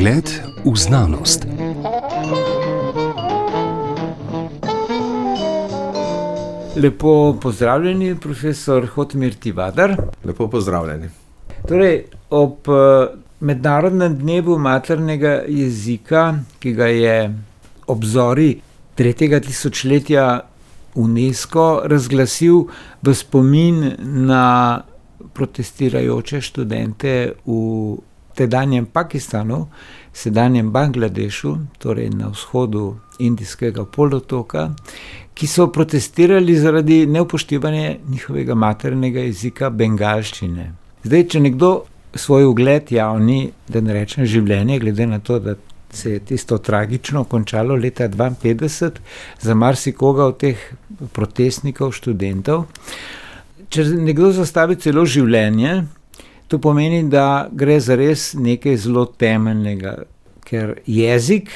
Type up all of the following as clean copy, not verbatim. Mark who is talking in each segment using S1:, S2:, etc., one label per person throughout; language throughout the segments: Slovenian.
S1: Pogled v znanost.
S2: Lepo pozdravljeni, profesor Hotmir Tivadar.
S3: Lepo pozdravljeni.
S2: Torej, ob Mednarodnem dnevu maternega jezika, ki ga je ob zori 3. tisočletja UNESCO razglasil v spomin na protestirajoče študente v tedanjem Pakistanu, sedanjem Bangladešu, torej na vzhodu Indijskega polotoka, ki so protestirali zaradi neupoštevanja njihovega maternega jezika bengalščine. Zdaj, če nekdo svoj ugled javni, da ne rečem življenje, glede na to, da se je tisto tragično končalo leta 1952 za marsikoga od teh protestnikov, študentov. Če nekdo zastavi celo življenje, to pomeni, da gre za res nekaj zelo temeljnega, ker jezik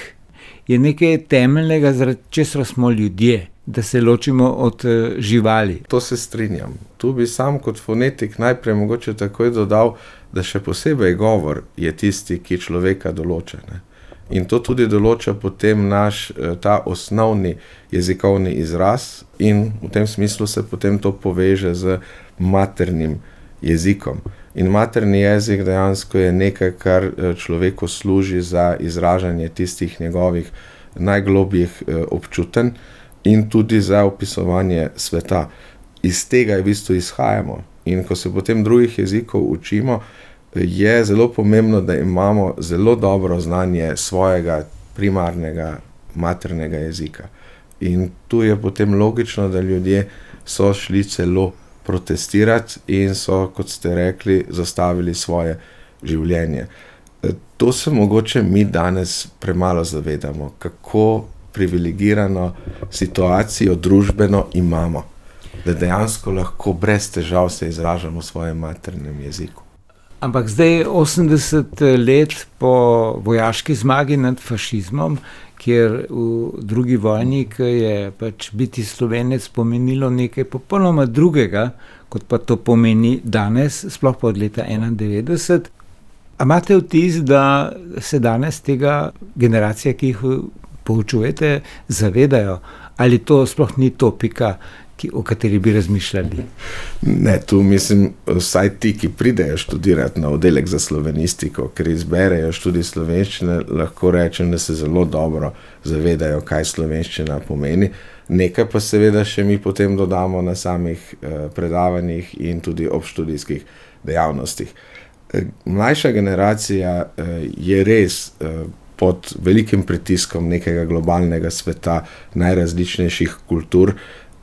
S2: je nekaj temeljnega, zaradi česar smo ljudje, da se ločimo od živali.
S3: To se strinjam. Tu bi sam kot fonetik najprej mogoče takoj dodal, da še posebej govor je tisti, ki človeka določa, ne? In to tudi določa potem naš ta osnovni jezikovni izraz in v tem smislu se potem to poveže z maternim jezikom. In materni jezik dejansko je nekaj, kar človeku služi za izražanje tistih njegovih najglobjih občutenj in tudi za opisovanje sveta. Iz tega v bistvu izhajamo. In ko se potem drugih jezikov učimo, je zelo pomembno, da imamo zelo dobro znanje svojega primarnega maternega jezika. In tu je potem logično, da ljudje so šli celo protestirati in so, kot ste rekli, zastavili svoje življenje. To se mogoče mi danes premalo zavedamo, kako privilegirano situacijo družbeno imamo, da dejansko lahko brez težav se izražamo v svojem maternem jeziku.
S2: Ampak zdaj 80 let po vojaški zmagi nad fašizmom, kjer v drugi vojni, ki je pač biti Slovenec pomenilo nekaj popolnoma drugega, kot pa to pomeni danes, sploh pa od leta 1991. A imate vtis, da se danes tega generacija, ki jih poučujete, zavedajo? Ali to sploh ni topika, o kateri bi razmišljali?
S3: Ne, tu mislim, vsaj ti, ki pridejo študirati na oddelek za slovenistiko, ker izberejo študij slovenščine, lahko rečem, da se zelo dobro zavedajo, kaj slovenščina pomeni. Nekaj pa seveda še mi potem dodamo na samih predavanjih in tudi ob študijskih dejavnostih. Mlajša generacija je res pod velikim pritiskom nekega globalnega sveta, najrazličnejših kultur,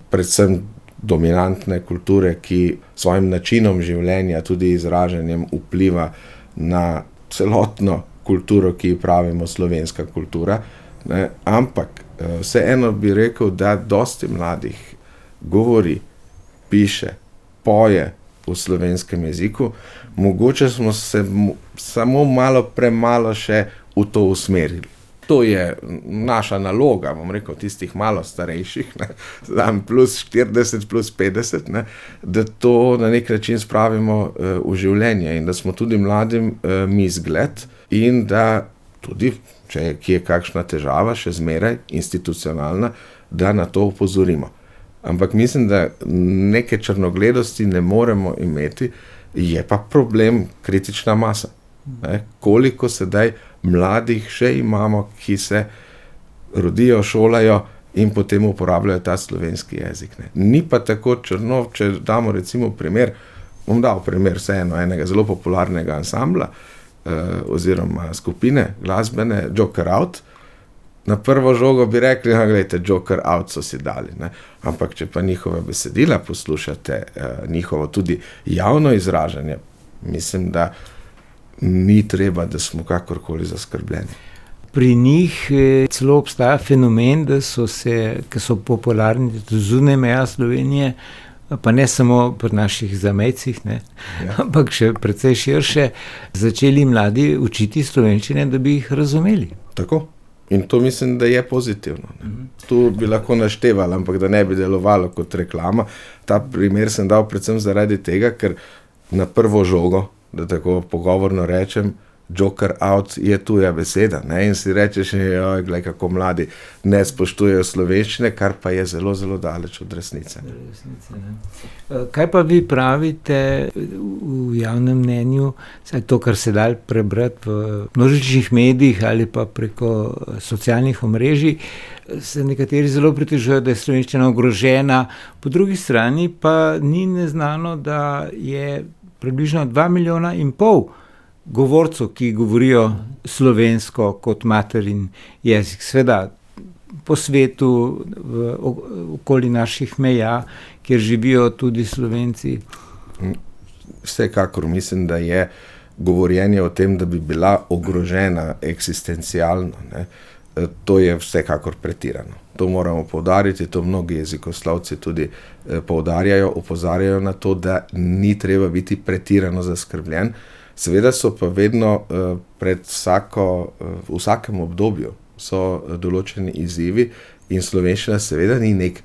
S3: predvsem dominantne kulture, ki svojim načinom življenja, tudi izražanjem vpliva na celotno kulturo, ki jo pravimo slovenska kultura, ne? Ampak vseeno bi rekel, da dosti mladih govori, piše, poje v slovenskem jeziku, mogoče smo se samo malo premalo še v to usmerili. To je naša naloga, bom rekel, tistih malo starejših, ne, plus 40, plus 50, ne, da to na nek način spravimo v življenje in da smo tudi mladim mi zgled in da tudi, če je kje kakšna težava, še zmeraj institucionalna, da na to opozorimo. Ampak mislim, da neke črnogledosti ne moremo imeti, je pa problem kritična masa. Ne, koliko sedaj mladih še imamo, ki se rodijo, šolajo in potem uporabljajo ta slovenski jezik. Ne. Ni pa tako črno, če damo recimo primer, bom dal primer vseeno enega zelo popularnega ansambla oziroma skupine glasbene Joker Out. Na prvo žogo bi rekli, gledajte, Joker Out so si dali. Ne. Ampak če pa njihove besedila poslušate, njihovo tudi javno izražanje, mislim, da ni treba, da smo kakorkoli zaskrbljeni.
S2: Pri njih celo obstaja fenomen, da ki so popularni zunaj meja Slovenije, pa ne samo pri naših zamejcih, ne, ja, ampak še precej širše, začeli mladi učiti slovenščine, da bi jih razumeli.
S3: Tako. In to mislim, da je pozitivno. Ne. Tu bi lahko naštevali, ampak da ne bi delovalo kot reklama. Ta primer sem dal predvsem zaradi tega, ker na prvo žogo, da tako pogovorno rečem, joker out je tuja beseda, ne? In si rečeš, joj, glej, kako mladi ne spoštujejo slovenščine, kar pa je zelo, zelo daleč od resnice.
S2: Kaj pa vi pravite v javnem mnenju, saj to, kar se da prebrati v množičnih medijih ali pa preko socialnih omrežij, se nekateri zelo pritožujejo, da je slovenščina ogrožena, po drugi strani pa ni neznano, da je približno 2,5 milijona govorcev, ki govorijo slovensko kot materin jezik. Sveda po svetu, okoli naših meja, kjer živijo tudi Slovenci.
S3: Vsekakor mislim, da je govorjenje o tem, da bi bila ogrožena eksistencialno, ne? To je vsekakor pretirano. To moramo poudariti, to mnogi jezikoslovci tudi poudarjajo, opozarjajo na to, da ni treba biti pretirano zaskrbljen. Seveda so pa vedno v vsakem obdobju so določeni izzivi in slovenščina seveda ni nek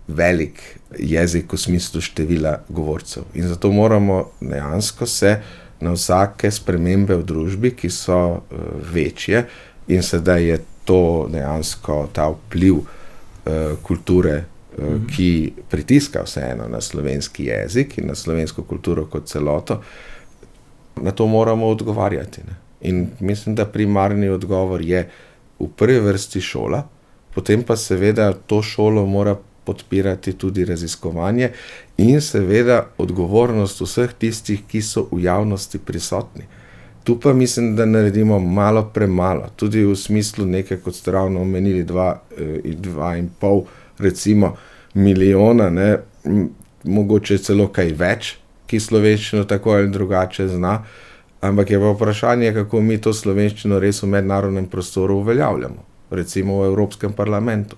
S3: velik jezik v smislu števila govorcev. In zato moramo dejansko se na vsake spremembe v družbi, ki so večje, in sedaj je to dejansko ta vpliv kulture, ki pritiska vseeno na slovenski jezik in na slovensko kulturo kot celoto, na to moramo odgovarjati, ne? In mislim, da primarni odgovor je v prvi vrsti šola, potem pa seveda to šolo mora podpirati tudi raziskovanje in seveda odgovornost vseh tistih, ki so v javnosti prisotni. Tu pa mislim, da naredimo malo premalo, tudi v smislu nekaj, kot ste ravno omenili, 2,5 recimo milijona, ne, mogoče celo kaj več, ki slovenščino tako ali drugače zna, ampak je pa vprašanje, kako mi to slovenščino res v mednarodnem prostoru uveljavljamo, recimo v Evropskem parlamentu.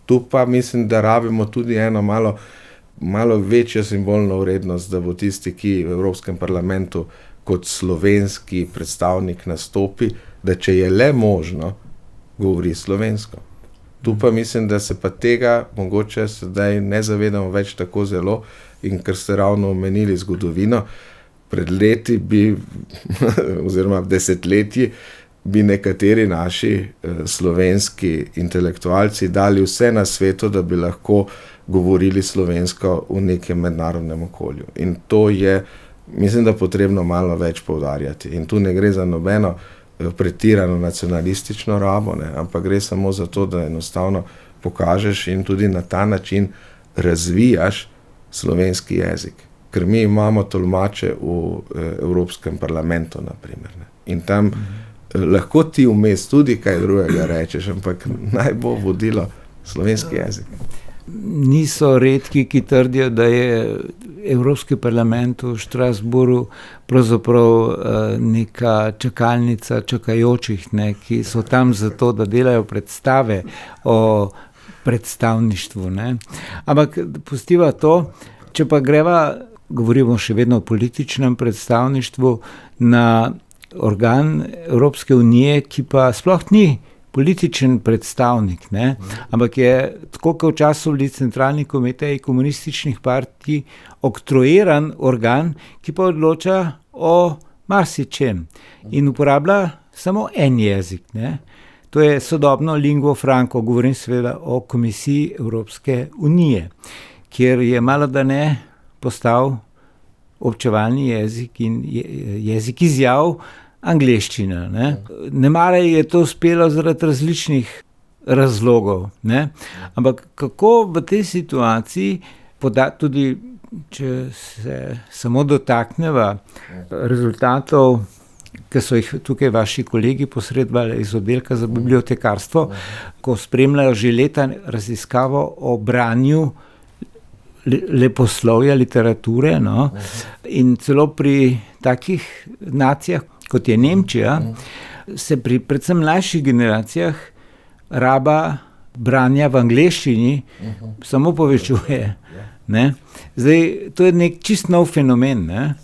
S3: Tu pa mislim, da rabimo tudi eno malo večjo simbolno vrednost, da bo tisti, ki v Evropskem parlamentu kot slovenski predstavnik nastopi, da če je le možno, govori slovensko. Tu pa mislim, da se pa tega mogoče sedaj ne zavedamo več tako zelo, in ker ste ravno omenili zgodovino, pred leti oziroma desetletji bi nekateri naši slovenski intelektualci dali vse na svetu, da bi lahko govorili slovensko v nekem mednarodnem okolju. In to je, mislim, da potrebno malo več poudarjati. In tu ne gre za nobeno pretirano nacionalistično rabo, ne, ampak gre samo za to, da enostavno pokažeš in tudi na ta način razvijaš slovenski jezik. Ker mi imamo tolmače v Evropskem parlamentu, na primer, ne. In tam lahko ti vmes tudi kaj drugega rečeš, ampak naj bo vodilo slovenski jezik.
S2: Niso redki, ki trdijo, da je Evropski parlament v Strasbourgu pravzaprav neka čakalnica čakajočih, ne, ki so tam zato, da delajo predstave o predstavništvu, ne. Ampak pustiva to, če pa govorimo še vedno o političnem predstavništvu, na organ Evropske unije, ki pa sploh ni političen predstavnik, ne, ampak je, tako kot v času bili centralni komiteji komunističnih partij, oktroiran organ, ki pa odloča o marsičem in uporablja samo en jezik, ne. To je sodobno lingvo franco, govorim seveda o Komisiji Evropske unije, kjer je malodane postal občevalni jezik in jezik izjav angleščina, ne. Nemara je to uspelo zaradi različnih razlogov, ne. Ampak kako v tej situaciji tudi, če se samo dotakneva rezultatov, ki so jih tukaj vaši kolegi posredovali iz oddelka za bibliotekarstvo, ko spremljajo že leta raziskavo o branju leposlovja, literature, no, in celo pri takih nacijah, kot je Nemčija, se pri predvsem mlajših generacijah raba branja v angleščini samo povečuje, ne. Zdaj, to je nek čist nov fenomen, ne.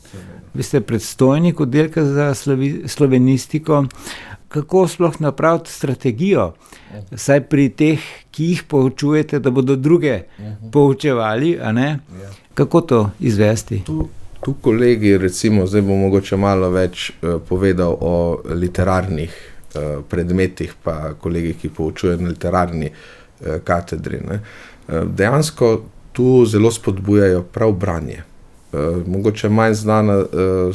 S2: Vi ste predstojnik oddelka za slovenistiko. Kako sploh napraviti strategijo, saj pri teh, ki jih poučujete, da bodo druge poučevali, a ne? Kako to izvesti?
S3: Tu Tu kolegi, recimo, zdaj bom mogoče malo več povedal o literarnih predmetih, pa kolegi, ki poučujejo na literarni katedri. Ne. Dejansko tu zelo spodbujajo prav branje. Mogoče manj znana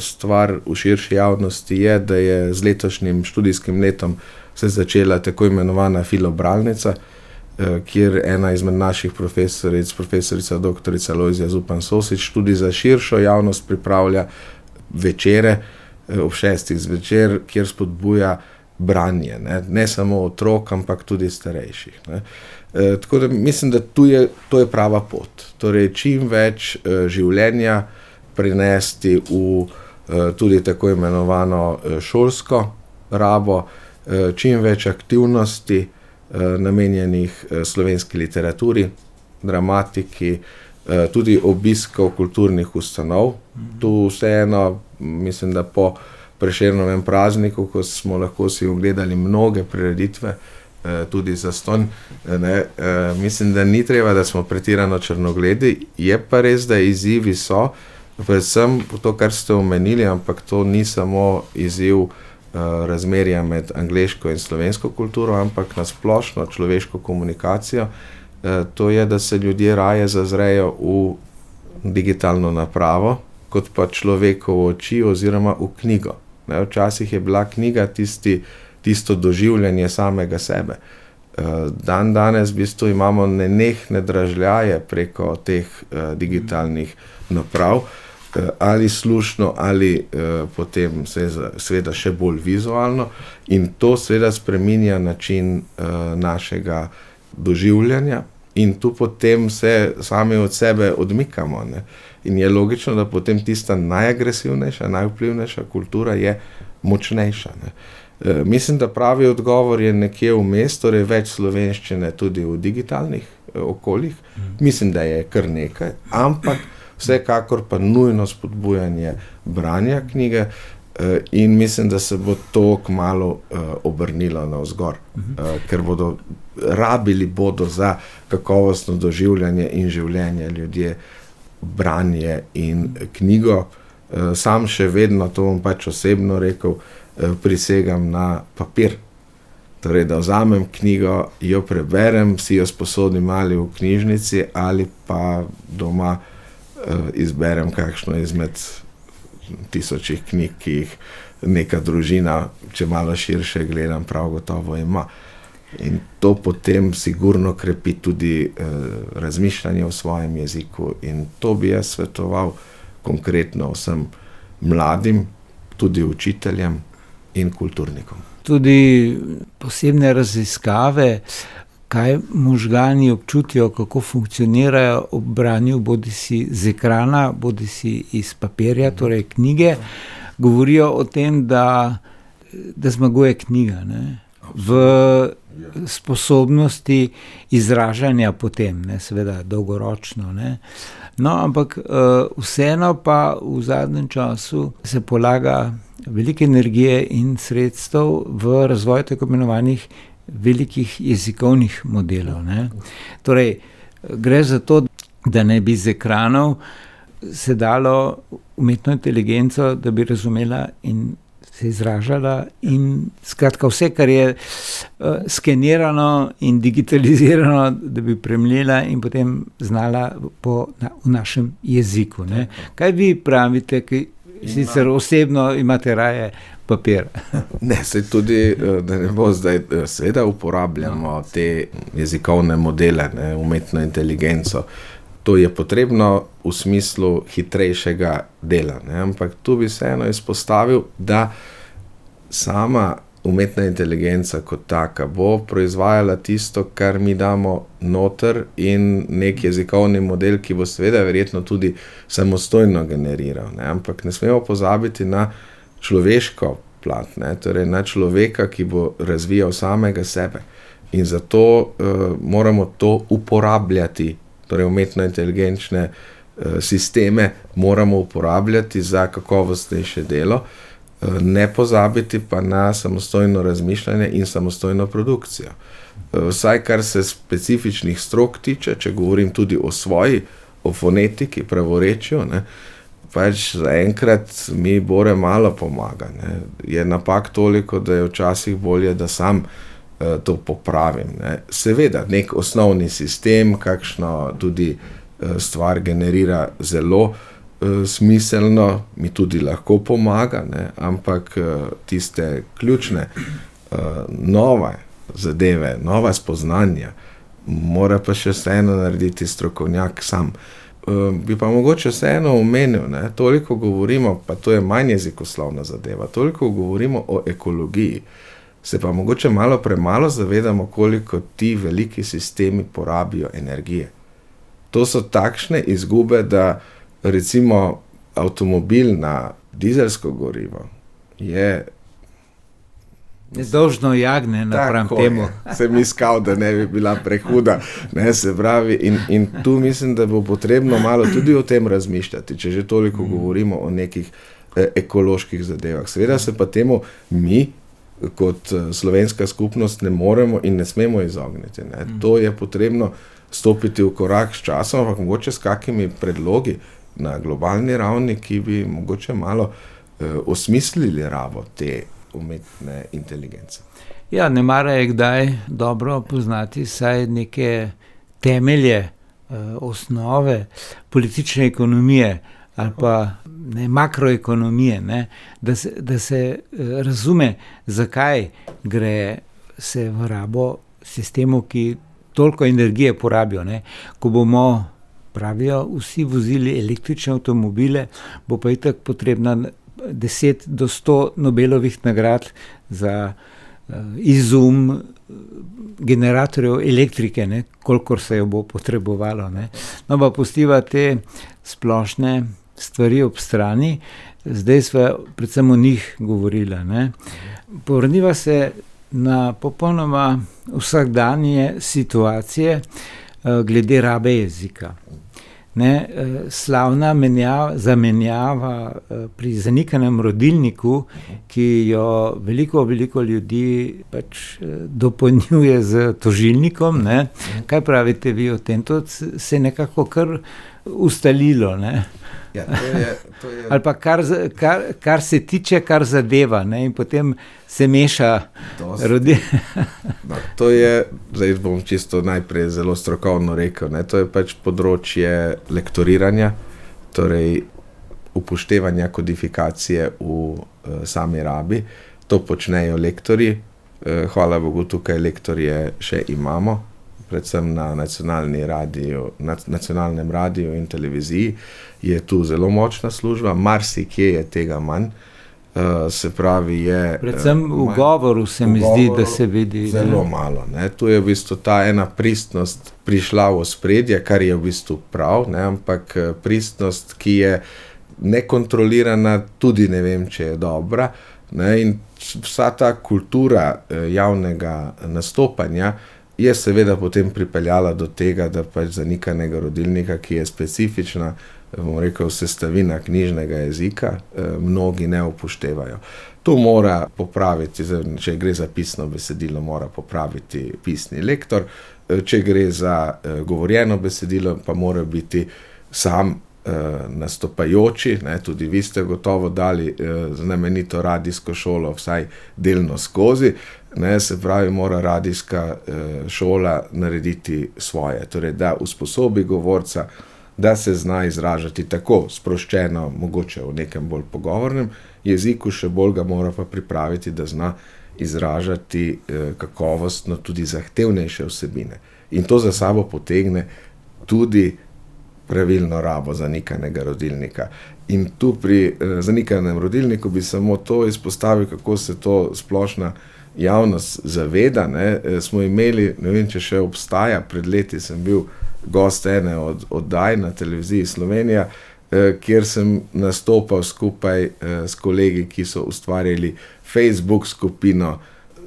S3: stvar v širši javnosti je, da je z letošnjim študijskim letom se začela tako imenovana filobralnica, kjer ena izmed naših profesoric, profesorica doktorica Lojzija Zupan Sosič, tudi za širšo javnost pripravlja večere ob 6. zvečer, kjer spodbuja branje, ne samo otrok, ampak tudi starejših. Ne. Tako da mislim, da to je prava pot. Torej, čim več življenja prinesti v tudi tako imenovano šolsko rabo, čim več aktivnosti namenjenih slovenski literaturi, dramatiki, tudi obiskov kulturnih ustanov. Tu vseeno, mislim, da po Prešernovem prazniku, ko smo lahko si ogledali mnoge prireditve, tudi zastonj, mislim, da ni treba, da smo pretirano črnogledi, je pa res, da izzivi so, predvsem to, kar ste omenili, ampak to ni samo izziv razmerja med angleško in slovensko kulturo, ampak na splošno človeško komunikacijo, to je, da se ljudje raje zazrejo v digitalno napravo, kot pa človekovo oči oziroma v knjigo. Včasih je bila knjiga tisto doživljanje samega sebe. Danes v bistvu imamo nenehne dražljaje preko teh digitalnih naprav, ali slušno, ali potem seveda še bolj vizualno, in to seveda spreminja način našega doživljanja in tu potem se sami od sebe odmikamo. Ne? In je logično, da potem tista najagresivnejša, najvplivnejša kultura je močnejša. Ne? Mislim, da pravi odgovor je nekje vmes, torej več slovenščine tudi v digitalnih okoljih. Mislim, da je kar nekaj, ampak vsekakor pa nujno spodbujanje branja knjige in mislim, da se bo to kmalu obrnilo navzgor, ker rabili bodo za kakovostno doživljanje in življenje ljudje branje in knjigo. Sam še vedno, to bom pač osebno rekel, prisegam na papir. Torej, da vzamem knjigo, jo preberem, si jo sposodim ali v knjižnici ali pa doma izberem kakšno izmed tisočih knjig, ki jih neka družina, če malo širše gledam, prav gotovo ima. In to potem sigurno krepi tudi razmišljanje o svojem jeziku in to bi jaz svetoval konkretno vsem mladim, tudi učiteljem in kulturnikom. Tudi
S2: posebne raziskave, kaj možgani občutijo, kako funkcionirajo ob branju bodisi z ekrana, bodisi iz papirja, torej knjige, govorijo o tem, da zmaguje knjiga, ne? V sposobnosti izražanja potem, ne? Seveda dolgoročno. Ne? No, ampak vseeno pa v zadnjem času se polaga velike energije in sredstev v razvoj tako imenovanih velikih jezikovnih modelov. Ne? Torej, gre za to, da ne bi z ekranov se dalo umetno inteligenco, da bi razumela in se izražala in skratka vse, kar je skenirano in digitalizirano, da bi premljela in potem znala v našem jeziku. Ne? Kaj vi pravite, ki sicer osebno imate raje papir?
S3: Ne, se tudi, da ne bo zdaj, seveda uporabljamo te jezikovne modele, ne, umetno inteligenco. To je potrebno v smislu hitrejšega dela, ne, ampak tu bi vseeno izpostavil, da sama umetna inteligenca kot taka bo proizvajala tisto, kar mi damo noter in nek jezikovni model, ki bo seveda verjetno tudi samostojno generiral, ne, ampak ne smemo pozabiti na človeško plat, ne, torej na človeka, ki bo razvijal samega sebe. In zato moramo to uporabljati, torej umetno inteligenčne sisteme moramo uporabljati za kakovostnejše delo, ne pozabiti pa na samostojno razmišljanje in samostojno produkcijo. Vsaj kar se specifičnih strok tiče, če govorim tudi o svoji, o fonetiki, pravorečju, ne, pač zaenkrat mi bore malo pomaga. Ne. Je napak toliko, da je včasih bolje, da sam to popravim. Ne. Seveda, nek osnovni sistem, kakšno tudi stvar generira zelo smiselno, mi tudi lahko pomaga, ne. Ampak tiste ključne nove zadeve, nova spoznanja, mora pa še vseeno narediti strokovnjak sam. Bi pa mogoče vseeno omenil, ne, toliko govorimo, pa to je manj jezikoslovna zadeva, toliko govorimo o ekologiji, se pa mogoče malo premalo zavedamo, koliko ti veliki sistemi porabijo energije. To so takšne izgube, da recimo avtomobil na dizelsko gorivo je
S2: Nedolžno jagne napram temu.
S3: Sem iskal, da ne bi bila prehuda. Ne, se pravi, in tu mislim, da bo potrebno malo tudi o tem razmišljati, če že toliko govorimo o nekih ekoloških zadevah. Seveda se pa temu mi, kot slovenska skupnost, ne moremo in ne smemo izogniti. Ne. To je potrebno stopiti v korak s časom, ampak mogoče s kakimi predlogi na globalni ravni, ki bi mogoče malo osmislili rabo te umetne inteligence.
S2: Ja, nemara je kdaj dobro poznati saj neke temelje, osnove politične ekonomije ali pa makroekonomije, ne, da se razume, zakaj gre se v rabo sistemov, ki toliko energije porabijo. Ne. Ko bomo, pravijo, vsi vozili električne avtomobile, bo pa itak potrebna 10 do 100 Nobelovih nagrad za izum generatorjev elektrike, ne, kolikor se jo bo potrebovalo. Ne. No, pa pustiva te splošne stvari ob strani, zdaj sva predvsem o njih govorila. Ne. Povrniva se na popolnoma vsakdanje situacije glede rabe jezika. Ne, slavna zamenjava pri zanikanem rodilniku, ki jo veliko ljudi pač dopolnjuje z tožilnikom. Ne. Kaj pravite vi o tem? To se je nekako kar ustalilo. Ne.
S3: Ja, to je...
S2: Ali pa kar se tiče, kar zadeva, ne, in potem se meša
S3: No, to je, zdaj bom čisto najprej zelo strokovno rekel, ne, to je pač področje lektoriranja, torej upoštevanja kodifikacije v sami rabi. To počnejo lektorji, hvala Bogu, tukaj lektorje še imamo, predvsem na nacionalnem radiju in televiziji je tu zelo močna služba, marsikje je tega manj. Se pravi, je...
S2: Predvsem v govoru se mi zdi, da se vidi.
S3: Zelo malo. Ne. Tu je v bistvu ta ena pristnost prišla v ospredje, kar je v bistvu prav, ne, ampak pristnost, ki je nekontrolirana, tudi ne vem, če je dobra. Ne, in vsa ta kultura javnega nastopanja je seveda potem pripeljala do tega, da pač zanikanega rodilnika, ki je specifična, bom rekel, sestavina knjižnega jezika, mnogi ne upoštevajo. To mora popraviti, če gre za pisno besedilo, mora popraviti pisni lektor, če gre za govorjeno besedilo, pa mora biti sam nastopajoči, ne, tudi vi ste gotovo dali znamenito radijsko šolo vsaj delno skozi, ne, se pravi, mora radijska šola narediti svoje, torej da usposobi govorca, da se zna izražati tako sproščeno, mogoče v nekem bolj pogovornem jeziku, še bolj ga mora pa pripraviti, da zna izražati kakovostno tudi zahtevnejše vsebine. In to za sabo potegne tudi pravilno rabo zanikanega rodilnika. In tu pri zanikanem rodilniku bi samo to izpostavil, kako se to splošna javnost zaveda. Ne. Smo imeli, ne vem, če še obstaja, pred leti sem bil gost ene od oddaj na televiziji Slovenija, kjer sem nastopal skupaj s kolegi, ki so ustvarjali Facebook skupino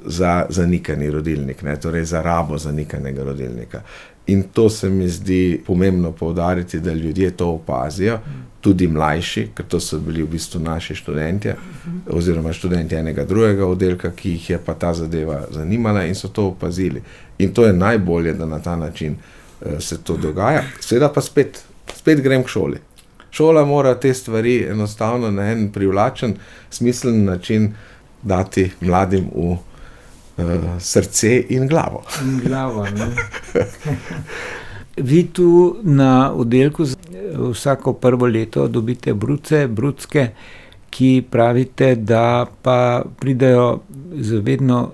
S3: za zanikani rodilnik, ne, torej za rabo zanikanega rodilnika. In to se mi zdi pomembno poudariti, da ljudje to opazijo, tudi mlajši, ker to so bili v bistvu naši študentje, oziroma študenti enega drugega oddelka, ki jih je pa ta zadeva zanimala in so to opazili. In to je najbolje, da na ta način se to dogaja. Seveda pa spet grem k šoli. Šola mora te stvari enostavno na en privlačen, smislen način dati mladim v srce in glavo.
S2: In glavo, ne. Vi tu na oddelku vsako prvo leto dobite brucke, ki pravite, da pa pridejo z vedno,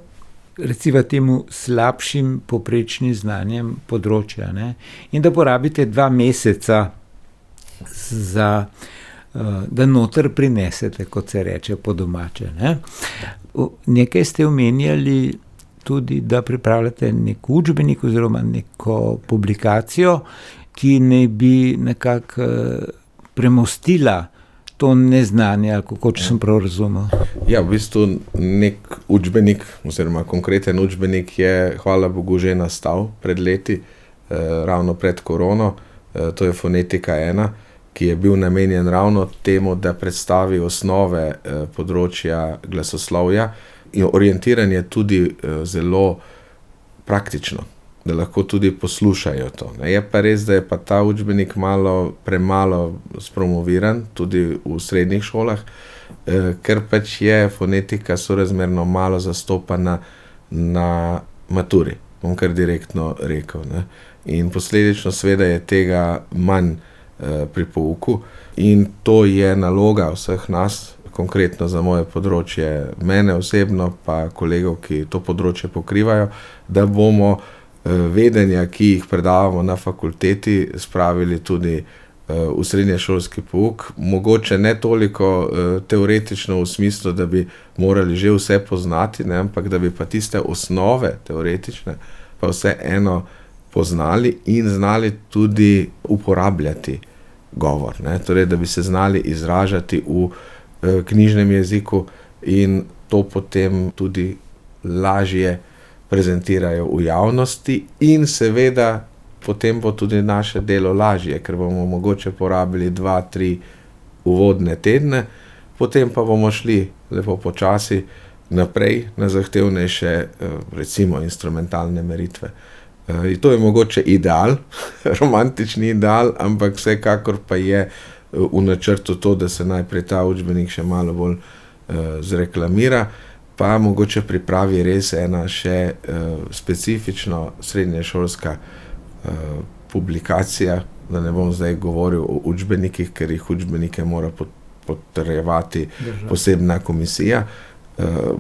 S2: recimo temu, slabšim povprečnim znanjem področja, ne? In da porabite 2 meseca za, da noter prinesete, kot se reče po domače, ne? Nekaj ste omenjali tudi, da pripravljate nek učbenik oziroma neko publikacijo, ki naj bi nekako premostila to neznanje, ali kako, če sem prav razumel.
S3: Ja, v bistvu nek učbenik, oziroma konkreten učbenik je, hvala Bogu, že nastal pred leti, ravno pred korono. To je Fonetika 1, ki je bil namenjen ravno temu, da predstavi osnove področja glasoslovja in orientiran je tudi zelo praktično, da lahko tudi poslušajo to. Je pa res, da je pa ta učbenik malo premalo spromoviran, tudi v srednjih šolah, ker pač je fonetika sorazmerno malo zastopana na maturi, bom kar direktno rekel, ne. In posledično seveda je tega manj pri pouku in to je naloga vseh nas, konkretno za moje področje, mene osebno pa kolegov, ki to področje pokrivajo, da bomo vedenja, ki jih predavamo na fakulteti, spravili tudi v srednješolski pouk. Mogoče ne toliko teoretično v smislu, da bi morali že vse poznati, ne, ampak da bi pa tiste osnove teoretične pa vse eno poznali in znali tudi uporabljati govor, ne. Torej, da bi se znali izražati v knjižnem jeziku in to potem tudi lažje prezentirajo v javnosti in seveda potem bo tudi naše delo lažje, ker bomo mogoče porabili 2-3 uvodne tedne, potem pa bomo šli lepo počasi naprej na zahtevnejše, recimo instrumentalne meritve. In to je mogoče ideal, romantični ideal, ampak vsekakor pa je v načrtu to, da se najprej ta učbenik še malo bolj zreklamira, pa mogoče pripravi res ena še specifično srednješolska publikacija, da ne bom zdaj govoril o učbenikih, ker jih učbenike mora potrjevati posebna komisija.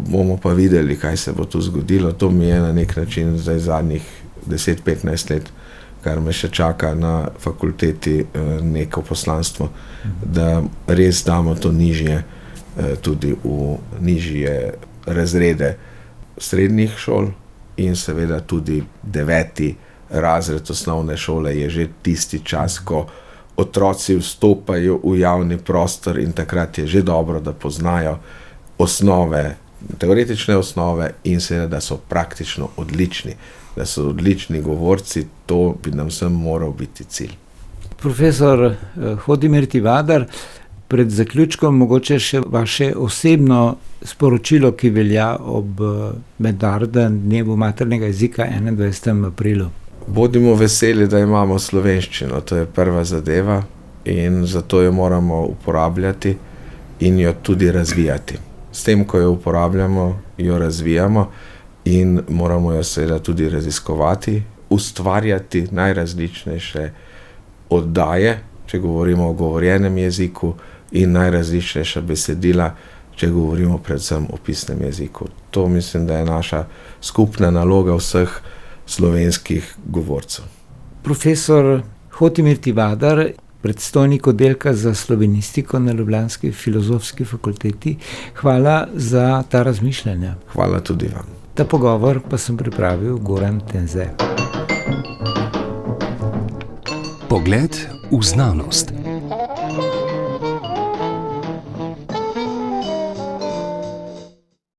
S3: Bomo pa videli, kaj se bo tu zgodilo. To mi je na nek način zdaj zadnjih 10-15 let, kar me še čaka na fakulteti, neko poslanstvo, da res damo to nižje, tudi v nižje razrede srednjih šol in seveda tudi 9. razred osnovne šole je že tisti čas, ko otroci vstopajo v javni prostor in takrat je že dobro, da poznajo osnove, teoretične osnove in seveda, da so praktično odlični, da so odlični govorci, to bi nam vsem moral biti cilj.
S2: Profesor Hodimir Tivadar, pred zaključkom mogoče še vaše osebno sporočilo, ki velja ob mednarodnem dnevu maternega jezika 21. aprilu.
S3: Bodimo veseli, da imamo slovenščino, to je prva zadeva in zato jo moramo uporabljati in jo tudi razvijati. S tem, ko jo uporabljamo, jo razvijamo in moramo jo seveda tudi raziskovati, ustvarjati najrazličnejše oddaje, če govorimo o govorjenem jeziku, in najrazličnejša besedila, če govorimo predvsem o pisnem jeziku. To mislim, da je naša skupna naloga vseh slovenskih govorcev.
S2: Profesor Hodimir Tivadar, predstojnik oddelka za slovenistiko na ljubljanski filozofski fakulteti, hvala za ta razmišljanja.
S3: Hvala tudi vam.
S2: Ta pogovor pa sem pripravil Goran Tenze.
S1: Pogled v znanost.